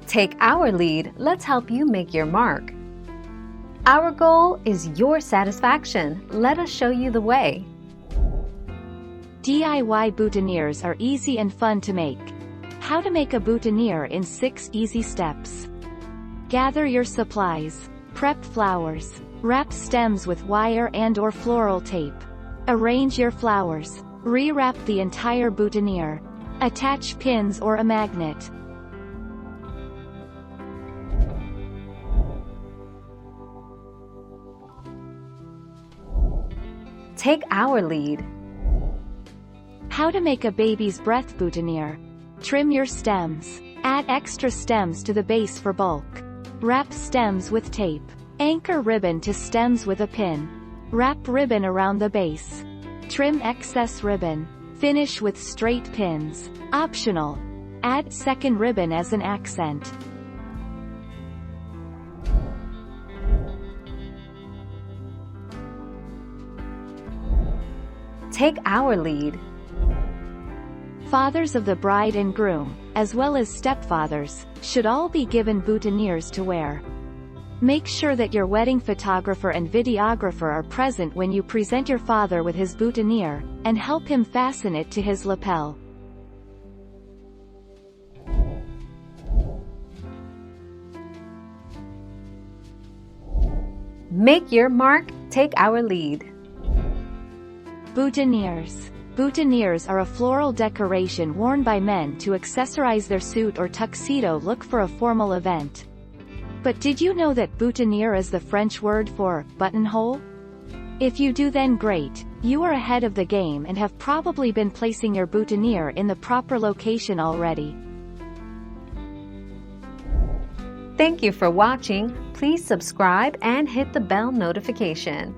Take our lead, let's help you make your mark. Our goal is your satisfaction. Let us show you the way. DIY boutonnieres are easy and fun to make. How to make a boutonniere in 6 easy steps. Gather your supplies. Prep flowers. Wrap stems with wire and/or floral tape. Arrange your flowers. Rewrap the entire boutonniere. Attach pins or a magnet. Take our lead. How to make a baby's breath boutonniere. Trim your stems. Add extra stems to the base for bulk. Wrap stems with tape. Anchor ribbon to stems with a pin. Wrap ribbon around the base. Trim excess ribbon. Finish with straight pins. Optional. Add second ribbon as an accent. Take our lead. Fathers of the bride and groom, as well as stepfathers, should all be given boutonnieres to wear. Make sure that your wedding photographer and videographer are present when you present your father with his boutonniere, and help him fasten it to his lapel. Make your mark, take our lead. Boutonnieres. Boutonnieres are a floral decoration worn by men to accessorize their suit or tuxedo look for a formal event. But did you know that boutonniere is the French word for buttonhole? If you do, then great, you are ahead of the game and have probably been placing your boutonniere in the proper location already. Thank you for watching. Please subscribe and hit the bell notification.